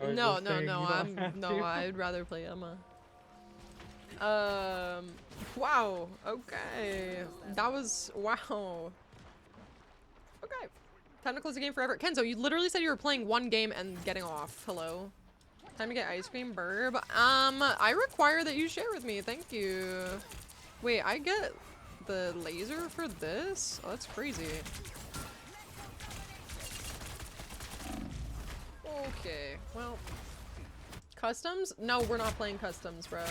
Or No, just no, saying no. you don't have No, to? I'd rather play Emma. Wow. Okay. That was wow. Okay. Time to close the game forever. Kenzo, you literally said you were playing one game and getting off. Hello. Time to get ice cream, burb. I require that you share with me. Thank you. Wait, I get the laser for this? Oh, that's crazy. Okay, well. Customs? No, we're not playing customs, bro.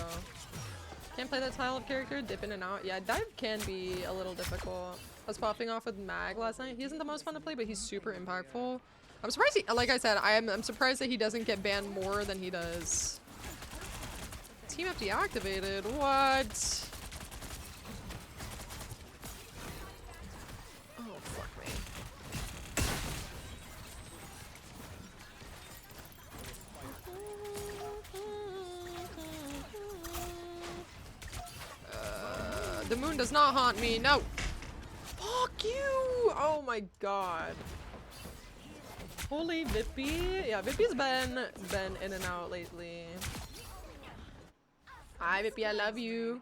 Can't play that style of character, dip in and out. Yeah, dive can be a little difficult. I was popping off with Mag last night. He isn't the most fun to play, but he's super impactful. I'm surprised he, like I said, I'm surprised that he doesn't get banned more than he does. Team up deactivated, what? Oh, fuck me. The moon does not haunt me, no! Fuck you! Oh my god. Holy Vippy. Yeah, Vippy's been in and out lately. Hi Vippy, I love you.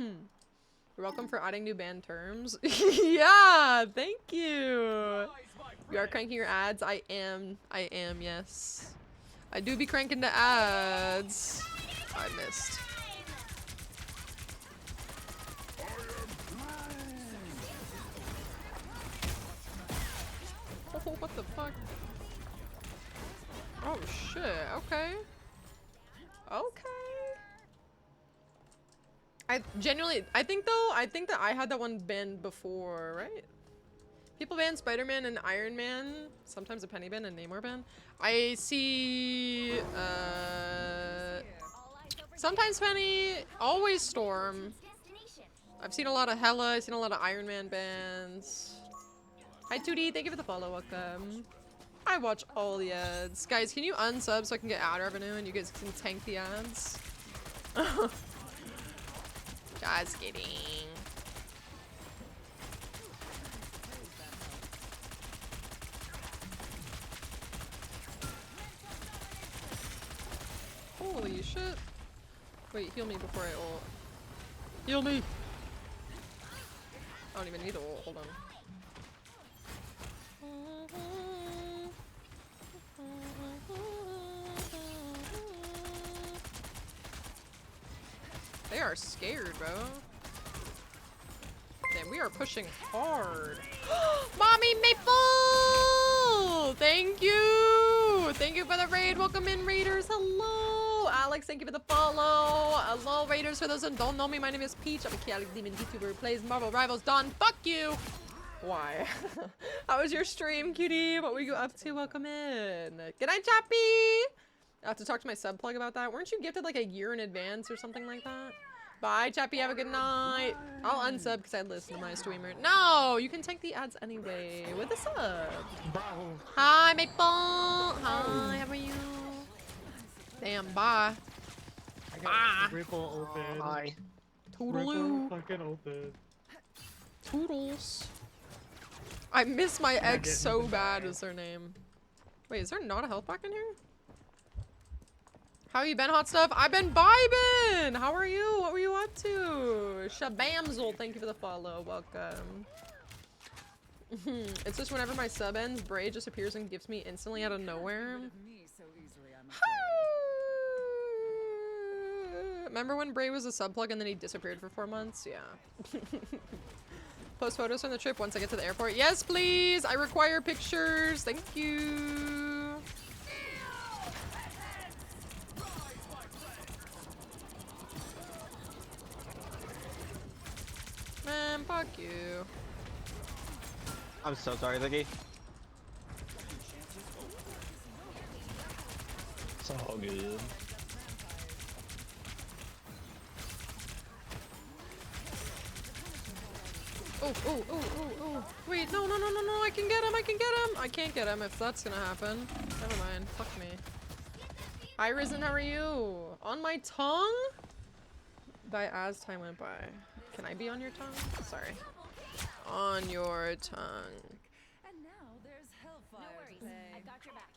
You're welcome for adding new band terms. Yeah, thank you. You are cranking your ads. I am, yes. I do be cranking the ads. I missed. Oh, what the fuck? Oh shit, okay. Okay. I genuinely, I think that I had that one banned before, right? People ban Spider-Man and Iron Man, sometimes a Penny ban and Namor ban. I see, sometimes Penny, always Storm. I've seen a lot of Hella, I've seen a lot of Iron Man bans. Hi 2D, thank you for the follow, welcome. I watch all the ads. Guys, can you unsub so I can get ad revenue and you guys can tank the ads? Just kidding. Holy shit. Wait, heal me before I ult. Heal me! I don't even need to ult, hold on. They are scared, bro. Damn, we are pushing hard. Mommy Maple! Thank you! Thank you for the raid. Welcome in, raiders. Hello! Alex, thank you for the follow. Hello, raiders. For those that don't know me, my name is Peach. I'm a chaotic demon YouTuber who plays Marvel Rivals. Don, fuck you! Why? How was your stream, cutie? What were you up to? Welcome in. Good night, Chappy! I have to talk to my sub plug about that. Weren't you gifted like a year in advance or something like that? Bye, Chappy. Have a good night. I'll unsub because I listen to my streamer. No, you can take the ads anyway with a sub. Bro. Hi, Maple. Hi, how are you? Damn, bye. I got Bye. Ripple open. Hi. Toodaloo. Ripple fucking open. Toodles. I miss my Not ex getting so the bad bag. is her name. Wait, is there not a health pack in here? How you been, hot stuff? I've been vibing! How are you? What were you up to? Shabamzel, thank you for the follow. Welcome. It's just whenever my sub ends, Bray just appears and gifts me instantly out of nowhere. Remember when Bray was a sub plug and then he disappeared for 4 months? Yeah. Post photos from the trip once I get to the airport. Yes, please! I require pictures! Thank you! Man, fuck you. I'm so sorry, Liggy. It's all good. Oh, oh, oh, oh, oh. Wait, no, no, no, no, no, I can get him, I can get him! I can't get him if that's gonna happen. Never mind, fuck me. Hi, Risen, how are you? On my tongue? By as time went by. Can I be on your tongue? Sorry. On your tongue. And now there's hellfire. No worries. I got your back.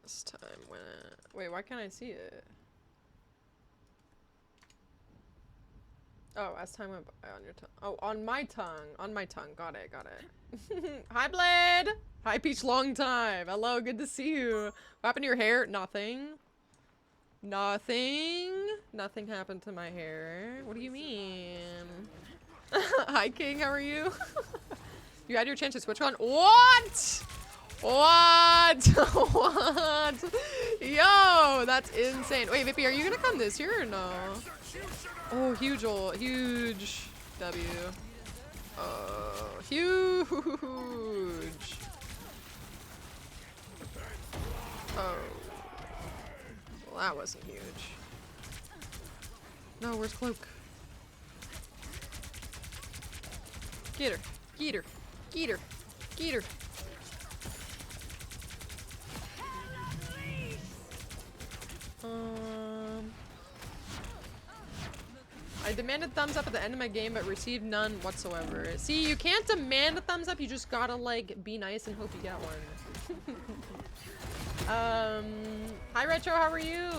As time went. Wait, why can't I see it? Oh, as time went by on your tongue. Oh, on my tongue. On my tongue. Got it, got it. Hi, Blade! Hi, Peach, long time. Hello, good to see you. What happened to your hair? Nothing. Nothing. Nothing happened to my hair. What do you mean? Hi, King, how are you? You had your chance to switch on. What? What? What? Yo, that's insane. Wait, Vippy, are you gonna come this year or no? Oh, huge W. Oh, huge. Oh. Well, that wasn't huge. No, where's Cloak? Get her. Get her. Get her. Get her. I demanded thumbs up at the end of my game, but received none whatsoever. See, you can't demand a thumbs up, you just gotta, like, be nice and hope you get one. Hi Retro, how are you?